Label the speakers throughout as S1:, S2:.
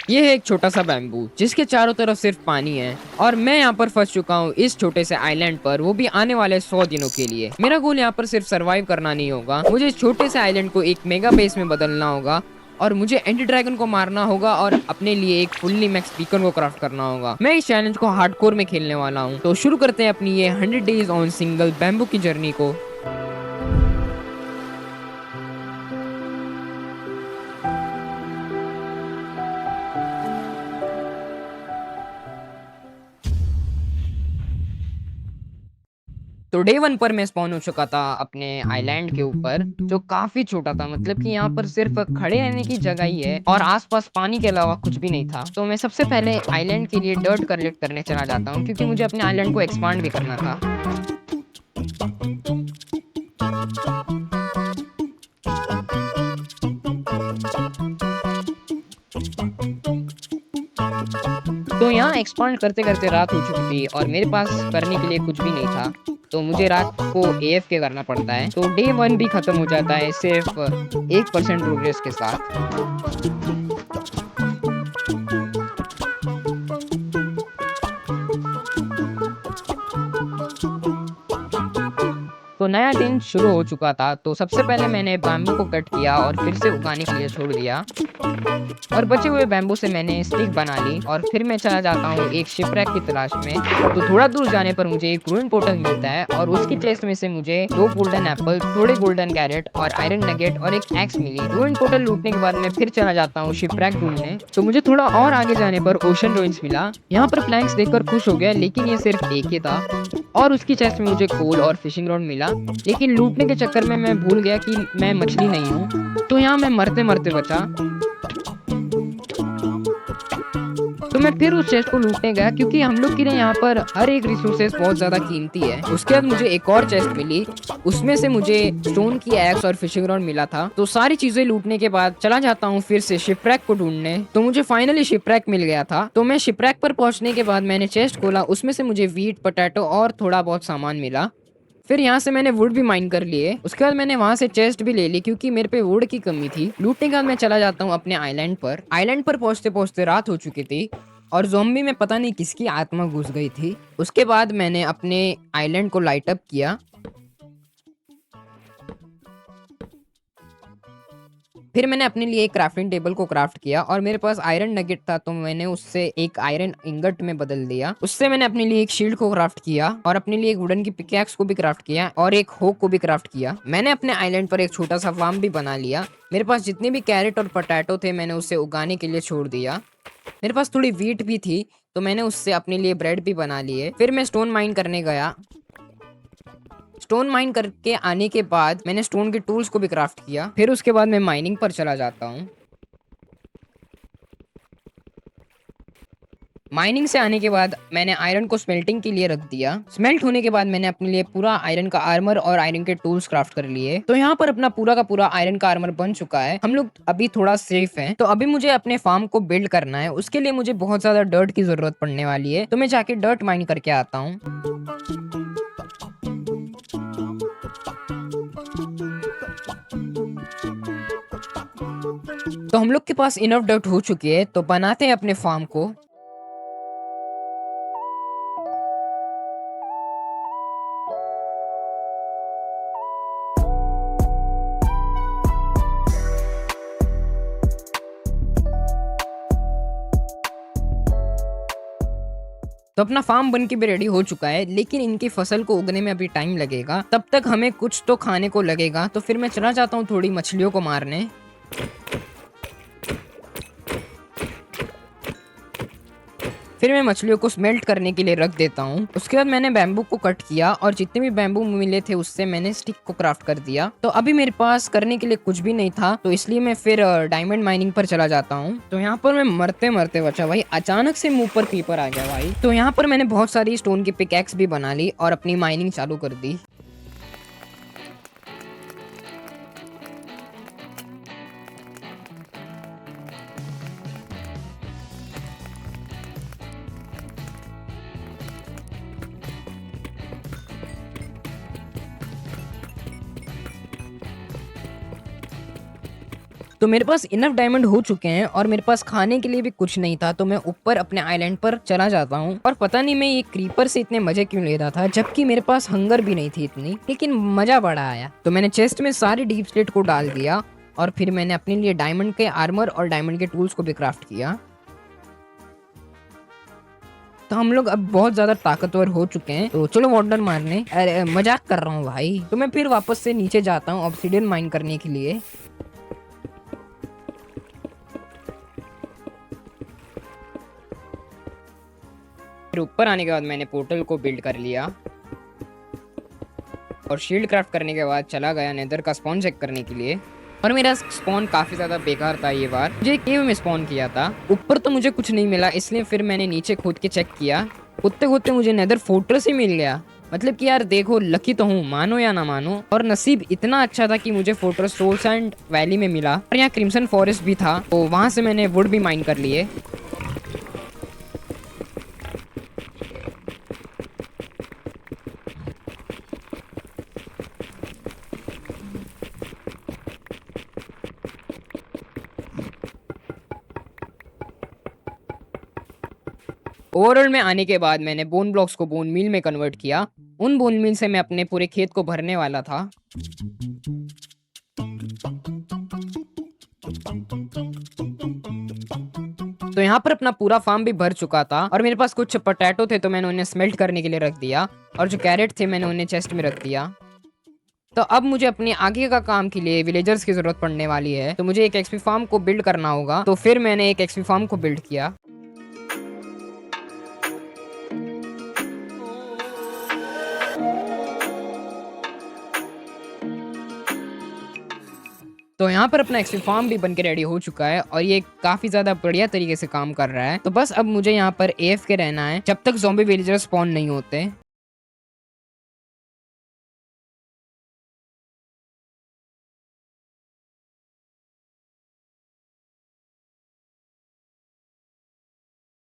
S1: ये है एक छोटा सा बैम्बू जिसके चारों तरफ सिर्फ पानी है और मैं यहाँ पर फंस चुका हूँ इस छोटे से आइलैंड पर, वो भी आने वाले 100 दिनों के लिए। मेरा गोल यहाँ पर सिर्फ सरवाइव करना नहीं होगा, मुझे इस छोटे से आइलैंड को एक मेगा बेस में बदलना होगा और मुझे एंटी ड्रैगन को मारना होगा और अपने लिए एक फुल्ली मैक्स बीकन को क्राफ्ट करना होगा। मैं इस चैलेंज को हार्डकोर में खेलने वाला हूँ। तो शुरू करते हैं अपनी ये 100 डेज ऑन सिंगल बैम्बू की जर्नी को। तो डे 1 पर मैं स्पॉन हो चुका था अपने आइलैंड के ऊपर, जो काफी छोटा था। मतलब कि यहाँ पर सिर्फ खड़े रहने की जगह ही है और आसपास पानी के अलावा कुछ भी नहीं था। तो मैं सबसे पहले आइलैंड के लिए डर्ट कलेक्ट करने चला जाता हूँ, क्योंकि मुझे अपने आइलैंड को एक्सपांड भी करना था। तो यहाँ एक्सपांड करते करते रात हो चुकी थी और मेरे पास करने के लिए कुछ भी नहीं था। तो मुझे रात को AFK करना पड़ता है। तो डे 1 भी खत्म हो जाता है सिर्फ 1% प्रोग्रेस के साथ। तो नया दिन शुरू हो चुका था। तो सबसे पहले मैंने बैम्बू को कट किया और फिर से उगाने के लिए छोड़ दिया और बचे हुए बैम्बू से मैंने स्टिक बना ली और फिर मैं चला जाता हूँ एक शिपरैक की तलाश में। तो थोड़ा दूर जाने पर मुझे एक रूइन पोर्टल मिलता है और उसकी चेस्ट में से मुझे 2 गोल्डन एप्पल, थोड़े गोल्डन कैरेट और आयरन नगेट और एक एक्स मिली। रूइन पोर्टल लूटने के बाद मैं फिर चला जाता हूँ शिपरैक ढूंढने। तो मुझे थोड़ा और आगे जाने पर ओशन रूइंस मिला। यहाँ पर प्लैंक्स देखकर खुश हो गया, लेकिन ये सिर्फ एक ही था और उसकी चेस्ट में मुझे कोल और फिशिंग रॉड मिला। लेकिन लूटने के चक्कर में मैं भूल गया कि मैं मछली नहीं हूँ। तो यहाँ मैं मरते मरते बचा। तो मैं फिर उस चेस्ट को लूटने गया, क्योंकि हम लोग के लिए यहाँ पर हर एक रिसोर्सेज बहुत ज्यादा कीमती है। उसके बाद मुझे एक और चेस्ट मिली, उसमें से मुझे स्टोन की एक्स और फिशिंग रॉड मिला था। तो सारी चीजें लूटने के बाद चला जाता हूँ फिर से शिपरैक को ढूंढने। तो मुझे फाइनली शिपरैक मिल गया था। तो मैं शिपरैक पर पहुंचने के बाद मैंने चेस्ट खोला, उसमें से मुझे वीट, पोटैटो और थोड़ा बहुत सामान मिला। फिर यहाँ से मैंने वुड भी माइन कर लिए। उसके बाद मैंने वहां से चेस्ट भी ले ली, क्योंकि मेरे पे वुड की कमी थी। लूटने के बाद मैं चला जाता हूँ अपने आइलैंड पर। आइलैंड पर पहुंचते पहुंचते रात हो चुकी थी और ज़ॉम्बी में पता नहीं किसकी आत्मा घुस गई थी। उसके बाद मैंने अपने आइलैंड को लाइट अप किया। फिर मैंने अपने लिए एक क्राफ्टिंग टेबल को क्राफ्ट किया और मेरे पास आयरन नगेट था, तो मैंने उससे एक आयरन इंगट में बदल दिया। उससे मैंने अपने लिए एक शील्ड को क्राफ्ट किया और अपने लिए एक वुडन की पिकैक्स को भी क्राफ्ट किया और एक होक को भी क्राफ्ट किया। मैंने अपने आइलैंड पर एक छोटा सा फार्म भी बना लिया। मेरे पास जितने भी कैरेट और पोटैटो थे मैंने उसे उगाने के लिए छोड़ दिया। मेरे पास थोड़ी वीट भी थी, तो मैंने उससे अपने लिए ब्रेड भी बना लिए। फिर मैं स्टोन माइन करने गया। स्टोन माइन करके आने के बाद मैंने स्टोन के टूल्स को भी क्राफ्ट किया। फिर उसके बाद मैं माइनिंग पर चला जाता हूँ। माइनिंग से आने के बाद मैंने आयरन को स्मेल्टिंग के लिए रख दिया। स्मेल्ट होने के बाद मैंने अपने लिए पूरा आयरन का आर्मर और आयरन के टूल्स क्राफ्ट कर लिए। तो यहाँ पर अपना पूरा का पूरा आयरन का आर्मर बन चुका है। हम लोग अभी थोड़ा सेफ हैं। तो अभी मुझे अपने फार्म को बिल्ड करना है। उसके लिए मुझे बहुत ज्यादा डर्ट की जरूरत पड़ने वाली है। तो मैं जाके डर्ट माइन करके आता हूँ। तो हम लोग के पास इनफ डर्ट हो चुकी है, तो बनाते हैं अपने फार्म को। तो अपना फार्म बन के भी रेडी हो चुका है, लेकिन इनकी फसल को उगने में अभी टाइम लगेगा। तब तक हमें कुछ तो खाने को लगेगा। तो फिर मैं चला जाता हूँ थोड़ी मछलियों को मारने। फिर मैं मछलियों को स्मेल्ट करने के लिए रख देता हूँ। उसके बाद मैंने बैम्बू को कट किया और जितने भी बैम्बू मिले थे उससे मैंने स्टिक को क्राफ्ट कर दिया। तो अभी मेरे पास करने के लिए कुछ भी नहीं था, तो इसलिए मैं फिर डायमंड माइनिंग पर चला जाता हूँ। तो यहाँ पर मैं मरते मरते बचा भाई, अचानक से मुंह पर क्रीपर आ गया भाई। तो यहाँ पर मैंने बहुत सारी स्टोन की पिकैक्स भी बना ली और अपनी माइनिंग चालू कर दी। तो मेरे पास इनफ डायमंड हो चुके हैं और मेरे पास खाने के लिए भी कुछ नहीं था, तो मैं ऊपर अपने आइलैंड पर चला जाता हूँ। और पता नहीं मैं ये क्रीपर से इतने मजे क्यों ले रहा था, जबकि मेरे पास हंगर भी नहीं थी इतनी, लेकिन मजा बड़ा आया। तो मैंने चेस्ट में सारी डीप स्लेट को डाल दिया और फिर मैंने अपने लिए डायमंड के आर्मर और डायमंड के टूल्स को भी क्राफ्ट किया। तो हम लोग अब बहुत ज्यादा ताकतवर हो चुके हैं, तो चलो वॉर्डन मारने। अरे मजाक कर रहा हूँ भाई। तो मैं फिर वापस से नीचे जाता हूँ ऑब्सिडियन माइन करने के लिए। फिर ऊपर आने के बाद मैंने पोर्टल को बिल्ड कर लिया और शील्ड क्राफ्ट करने के बाद चला गया नेदर का स्पॉन चेक करने के लिए। और मेरा स्पॉन काफी ज्यादा बेकार था ये बार। मुझे केव में स्पॉन किया था, ऊपर तो मुझे कुछ नहीं मिला, इसलिए फिर मैंने नीचे खोद के चेक किया। कूदते कूदते मुझे नेदर फोर्ट्रेस ही मिल गया। मतलब कि यार देखो, लकी तो हूँ, मानो या ना मानो। और नसीब इतना अच्छा था कि मुझे फोर्ट्रेस सोल सैंड वैली में मिला और यहाँ क्रिम्सन फॉरेस्ट भी था, तो वहां से मैंने वुड भी माइन कर लिए। ओवरऑल में आने के बाद मैंने बोन ब्लॉक्स को बोन मील में कन्वर्ट किया। उन बोन मील से मैं अपने पूरे खेत को भरने वाला था। तो यहाँ पर अपना पूरा फार्म भी भर चुका था और मेरे पास कुछ पोटैटो थे, तो मैंने उन्हें स्मेल्ट करने के लिए रख दिया। और जो कैरेट थे मैंने उन्हें चेस्ट में रख दिया। तो अब मुझे अपने आगे का काम के लिए विलेजर्स की जरूरत पड़ने वाली है, तो मुझे एक एक्सपी फार्म को बिल्ड करना होगा। तो फिर मैंने एक एक्सपी फार्म को बिल्ड किया। तो यहाँ पर अपना एक्सपी फार्म भी बनके रेडी हो चुका है और ये काफी ज्यादा बढ़िया तरीके से काम कर रहा है। तो बस अब मुझे यहाँ पर एफ के रहना है जब तक ज़ॉम्बी विलेजर स्पॉन नहीं होते।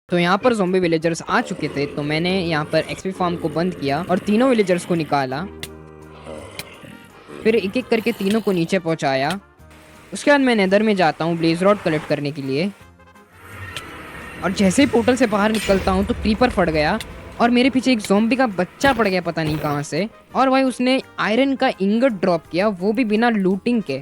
S1: तो यहाँ पर ज़ॉम्बी विलेजर्स आ चुके थे, तो मैंने यहाँ पर एक्सपी फार्म को बंद किया और तीनों विलेजर्स को निकाला। फिर एक एक करके तीनों को नीचे पहुंचाया। उसके बाद मैं नेदर में जाता हूँ ब्लेज रॉड कलेक्ट करने के लिए। और जैसे ही पोर्टल से बाहर निकलता हूँ तो क्रीपर फट गया और मेरे पीछे एक ज़ॉम्बी का बच्चा पड़ गया, पता नहीं कहाँ से। और भाई उसने आयरन का इंगट ड्रॉप किया, वो भी बिना लूटिंग के।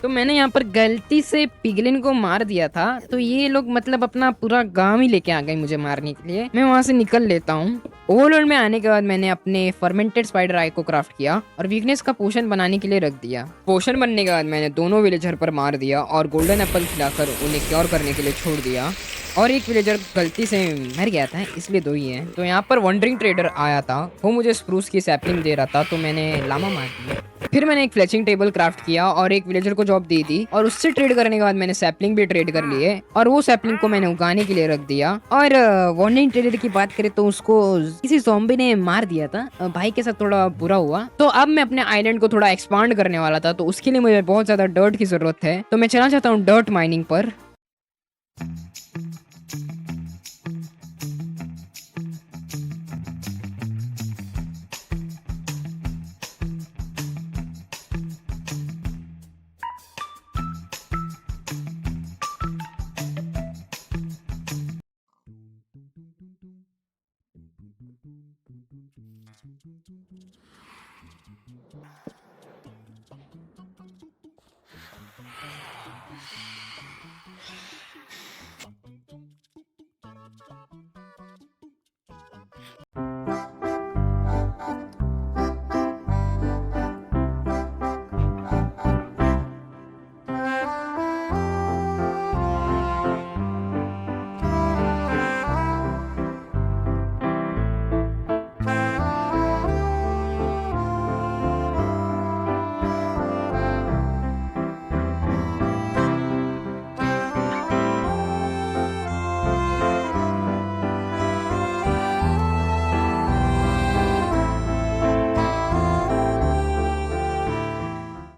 S1: तो मैंने यहाँ पर गलती से पिगलिन को मार दिया था, तो ये लोग मतलब अपना पूरा गांव ही लेके आ गए मुझे मारने के लिए। मैं वहां से निकल लेता हूँ। ओवरलोड में आने के बाद मैंने अपने फर्मेंटेड स्पाइडर आई को क्राफ्ट किया और वीकनेस का पोशन बनाने के लिए रख दिया। पोशन बनने के बाद मैंने दोनों विलेजर पर मार दिया और गोल्डन एप्पल खिलाकर उन्हें क्योर करने के लिए छोड़ दिया। और एक विलेजर गलती से मर गया था, इसलिए दो ही है। तो यहाँ पर वंडरिंग ट्रेडर आया था, वो मुझे स्प्रूस की सैपलिंग दे रहा था, तो मैंने लामा मार दिया। फिर मैंने एक फ्लेचिंग टेबल क्राफ्ट किया और एक विलेजर को जॉब दे दी और उससे ट्रेड करने के बाद मैंने सैपलिंग भी ट्रेड कर लिए और वो सैपलिंग को मैंने उगाने के लिए रख दिया। और वंडरिंग ट्रेडर की बात करें तो उसको किसी ज़ॉम्बी ने मार दिया था, भाई के साथ थोड़ा बुरा हुआ। तो अब मैं अपने आइलैंड को थोड़ा एक्सपांड करने वाला था, तो उसके लिए मुझे बहुत ज्यादा डर्ट की जरूरत है। तो मैं चला जाता हूँ डर्ट माइनिंग पर।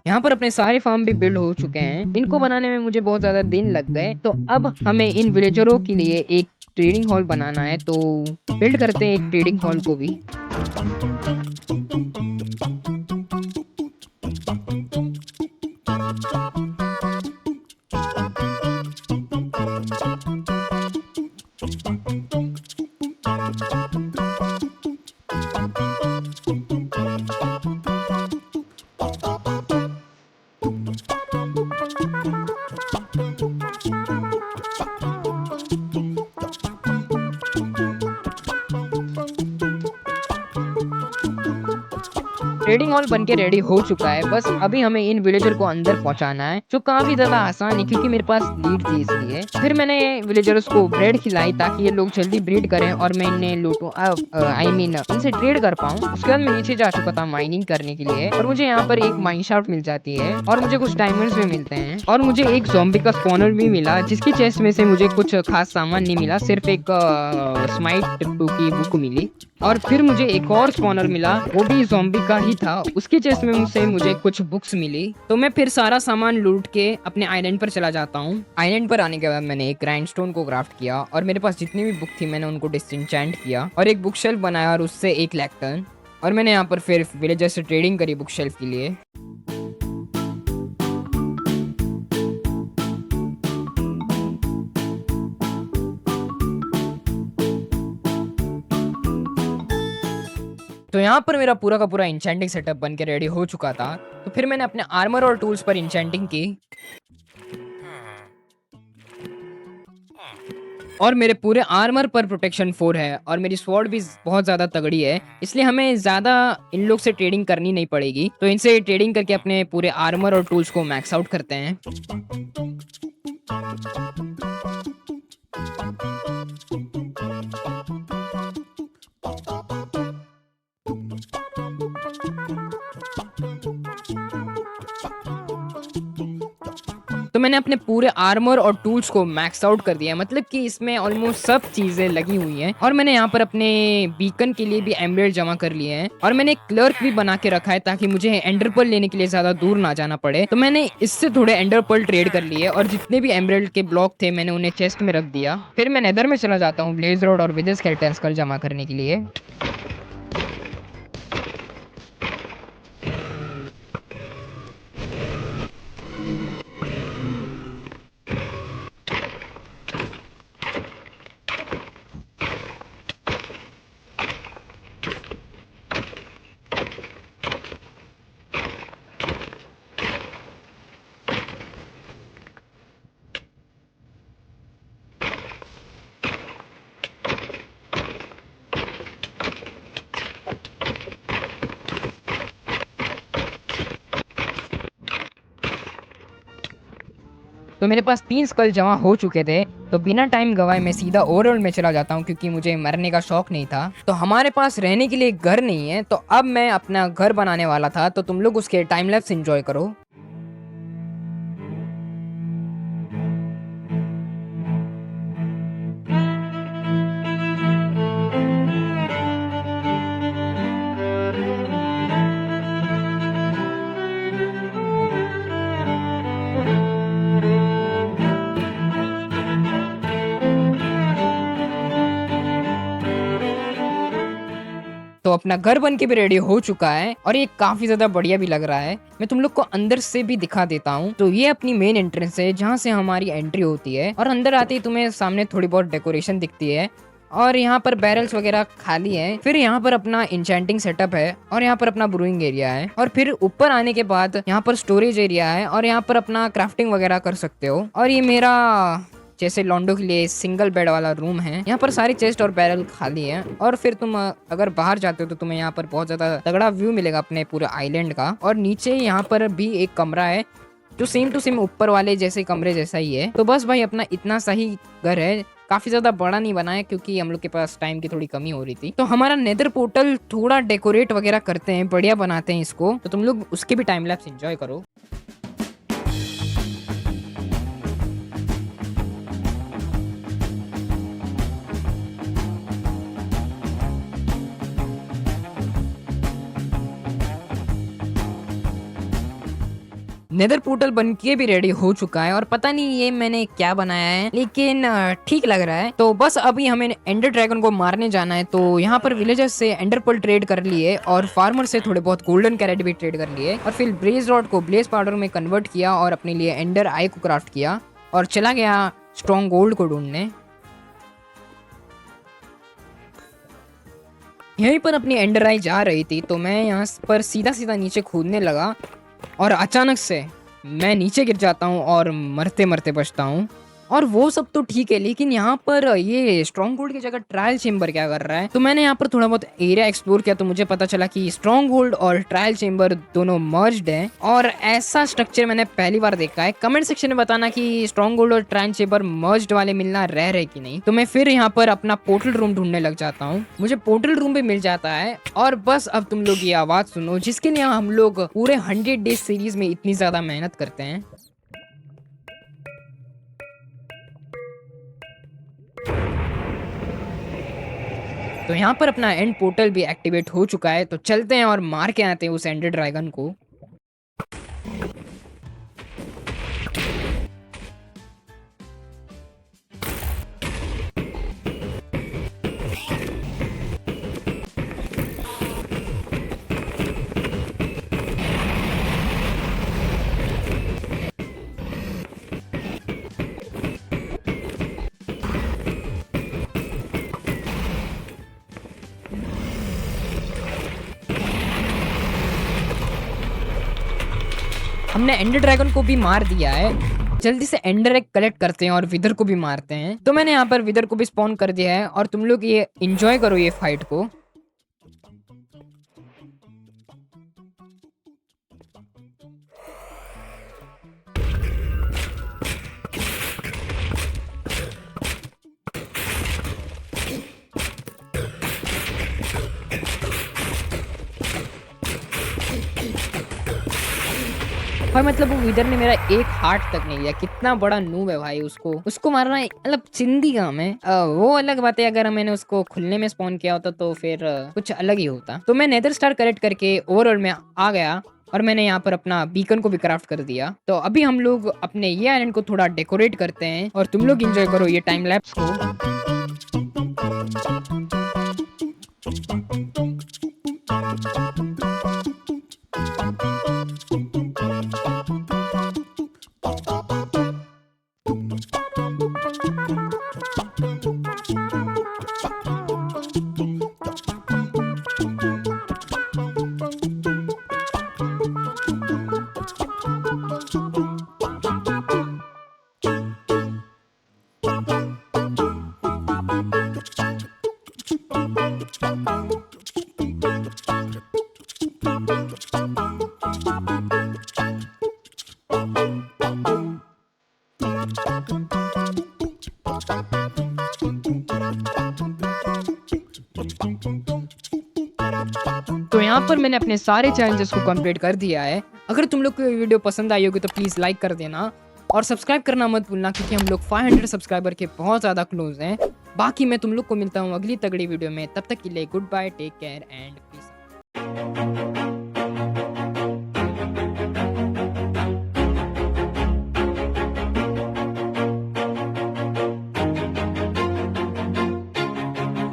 S1: यहाँ पर अपने सारे फार्म भी बिल्ड हो चुके हैं। इनको बनाने में मुझे बहुत ज्यादा दिन लग गए, तो अब हमें इन विलेजरों के लिए एक ट्रेडिंग हॉल बनाना है, तो बिल्ड करते हैं एक ट्रेडिंग हॉल को भी। ट्रेडिंग हॉल बनके रेडी हो चुका है। बस अभी हमें इन विलेजर को अंदर पहुंचाना है, जो काफी ज्यादा आसान है क्योंकि मेरे पास लीड थी इसलिए। फिर मैंने विलेजर्स को ब्रेड खिलाई ताकि ये लोग जल्दी ब्रीड करें और मैं इन्हें लूटूं, आई मीन इनसे ट्रेड कर पाऊं। उसके बाद मैं नीचे जा चुका था माइनिंग करने के लिए और मुझे यहाँ पर एक माइन शाफ्ट मिल जाती है और मुझे कुछ डायमंड्स भी मिलते हैं और मुझे एक ज़ॉम्बी का स्पॉनर भी मिला, जिसकी चेस्ट में से मुझे कुछ खास सामान नहीं मिला, सिर्फ एक स्माइट 2 की बुक मिली। और फिर मुझे एक और स्पॉनर मिला, वो भी ज़ॉम्बी का ही था, उसके चेस्ट में मुझे कुछ बुक्स मिली। तो मैं फिर सारा सामान लूट के अपने आइलैंड पर चला जाता हूँ। आइलैंड पर आने के बाद मैंने एक ग्राइंडस्टोन को क्राफ्ट किया और मेरे पास जितनी भी बुक थी मैंने उनको डिसएन्चेंट किया और एक बुक शेल्फ बनाया और उससे एक लैक्टर्न। और मैंने यहाँ पर फिर विलेजर से ट्रेडिंग करी बुक शेल्फ के लिए। तो यहाँ पर मेरा पूरा का पूरा इंचेंटिंग सेटअप बन के रेडी हो चुका था। तो फिर मैंने अपने आर्मर और टूल्स पर इंचेंटिंग की और मेरे पूरे आर्मर पर प्रोटेक्शन 4 है और मेरी स्वॉर्ड भी बहुत ज़्यादा तगड़ी है, इसलिए हमें ज़्यादा इन लोग से ट्रेडिंग करनी नहीं पड़ेगी। तो इनसे ट्रेडिंग करके अपने पूरे आर्मर और टूल्स को मैक्स आउट करते हैं। तो मैंने अपने पूरे आर्मर और टूल्स को मैक्स आउट कर दिया, मतलब कि इसमें ऑलमोस्ट सब चीजें लगी हुई हैं। और मैंने यहाँ पर अपने बीकन के लिए भी एमराल्ड जमा कर लिए हैं और मैंने एक क्लर्क भी बना के रखा है ताकि मुझे एंडरपर्ल लेने के लिए ज्यादा दूर ना जाना पड़े। तो मैंने इससे थोड़े एंडरपर्ल ट्रेड कर लिए और जितने भी एमराल्ड के ब्लॉक थे मैंने उन्हें चेस्ट में रख दिया। फिर मैं नेदर में चला जाता हूँ ब्लेज रोड और विदर स्केलेटन स्कल जमा करने के लिए। तो मेरे पास 3 स्कल जमा हो चुके थे। तो बिना टाइम गवाए मैं सीधा ओवरवर्ल्ड में चला जाता हूँ क्योंकि मुझे मरने का शौक नहीं था। तो हमारे पास रहने के लिए घर नहीं है, तो अब मैं अपना घर बनाने वाला था। तो तुम लोग उसके टाइम लैप्स एंजॉय करो। तो अपना घर बन के भी रेडी हो चुका है और ये काफी ज्यादा बढ़िया भी लग रहा है। मैं तुम लोग को अंदर से भी दिखा देता हूँ। तो ये अपनी मेन एंट्रेंस है जहाँ से हमारी एंट्री होती है और अंदर आते ही तुम्हें सामने थोड़ी बहुत डेकोरेशन दिखती है और यहाँ पर बैरल्स वगैरह खाली हैं। फिर यहाँ पर अपना इंचेंटिंग सेटअप है और यहाँ पर अपना ब्रूइंग एरिया है और फिर ऊपर आने के बाद यहाँ पर स्टोरेज एरिया है और यहाँ पर अपना क्राफ्टिंग वगैरह कर सकते हो। और ये मेरा जैसे लॉन्डो के लिए सिंगल बेड वाला रूम है। यहाँ पर सारी चेस्ट और बैरल खाली है और फिर तुम अगर बाहर जाते हो तो तुम्हें यहाँ पर बहुत ज्यादा तगड़ा व्यू मिलेगा अपने पूरे आइलैंड का। और नीचे यहाँ पर भी एक कमरा है जो सेम टू सेम ऊपर वाले जैसे कमरे जैसा ही है। तो बस भाई अपना इतना सही घर है, काफी ज्यादा बड़ा नहीं बना है क्योंकि हम लोग के पास टाइम की थोड़ी कमी हो रही थी। तो हमारा नेदर पोर्टल थोड़ा डेकोरेट वगैरह करते हैं, बढ़िया बनाते हैं इसको। तो तुम लोग उसके भी टाइम लैप्स एंजॉय करो। नेदर पोर्टल बन के भी रेडी हो चुका है और पता नहीं ये मैंने क्या बनाया है, लेकिन ठीक लग रहा है। तो बस अभी हमें एंडर ड्रैगन को मारने जाना है। तो यहाँ पर विलेजर्स से एंडर पर्ल ट्रेड कर लिए और फार्मर से थोड़े बहुत गोल्डन कैरेट भी ट्रेड कर लिए और फिर ब्लेज रॉड को ब्लेज पाउडर में कन्वर्ट किया और अपने लिए एंडर आई को क्राफ्ट किया और चला गया स्ट्रॉन्ग गोल्ड को ढूंढने। यहीं पर अपनी एंडर आई जा रही थी तो मैं यहाँ पर सीधा सीधा नीचे कूदने लगा और अचानक से मैं नीचे गिर जाता हूँ और मरते मरते बचता हूँ। और वो सब तो ठीक है, लेकिन यहाँ पर ये स्ट्रॉन्ग होल्ड की जगह ट्रायल चेम्बर क्या कर रहा है। तो मैंने यहाँ पर थोड़ा बहुत एरिया एक्सप्लोर किया तो मुझे पता चला कि स्ट्रॉन्ग होल्ड और ट्रायल चेम्बर दोनों मर्ज्ड हैं और ऐसा स्ट्रक्चर मैंने पहली बार देखा है। कमेंट सेक्शन में बताना कि स्ट्रॉन्ग होल्ड और ट्रायल चेम्बर मर्ज्ड वाले मिलना रह रहे कि नहीं। तो मैं फिर यहाँ पर अपना पोर्टल रूम ढूंढने लग जाता हूँ। मुझे पोर्टल रूम भी मिल जाता है और बस अब तुम लोग ये आवाज सुनो जिसके लिए हम लोग पूरे 100 डेज सीरीज में इतनी ज्यादा मेहनत करते हैं। तो यहाँ पर अपना एंड पोर्टल भी एक्टिवेट हो चुका है, तो चलते हैं और मार के आते हैं उस एंडर ड्रैगन को। हमने एंडर ड्रैगन को भी मार दिया है। जल्दी से एंडर एग कलेक्ट करते हैं और विदर को भी मारते हैं। तो मैंने यहाँ पर विदर को भी स्पॉन कर दिया है और तुम लोग ये एंजॉय करो ये फाइट को। भाई मतलब वो विदर ने मेरा एक हार्ट तक नहीं दिया। कितना बड़ा नूब है भाई, उसको मारना मतलब चिंदी काम है। वो अलग बात है, अगर मैंने उसको खुलने में स्पॉन किया होता तो फिर कुछ अलग ही होता। तो मैं नेदर स्टार कलेक्ट करके ओवरऑल में आ गया और मैंने यहाँ पर अपना बीकन को भी क्राफ्ट कर दिया। तो अभी हम लोग अपने ये आइलैंड को थोड़ा डेकोरेट करते हैं और तुम लोग एंजॉय करो ये टाइम लैप्स को। तो यहाँ पर मैंने अपने सारे चैलेंजेस को कंप्लीट कर दिया है। अगर तुम लोग को ये वीडियो पसंद आई होगी तो प्लीज लाइक कर देना और सब्सक्राइब करना मत भूलना, क्योंकि हम लोग 500 सब्सक्राइबर के बहुत ज्यादा क्लोज हैं। बाकी मैं तुम लोग को मिलता हूँ अगली तगड़ी वीडियो में, तब तक के लिए good bye, take care and peace.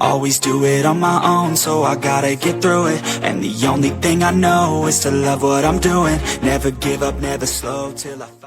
S2: Always do it on my own, so I gotta get through it. And the only thing I know is to love what I'm doing. Never give up, never slow till I find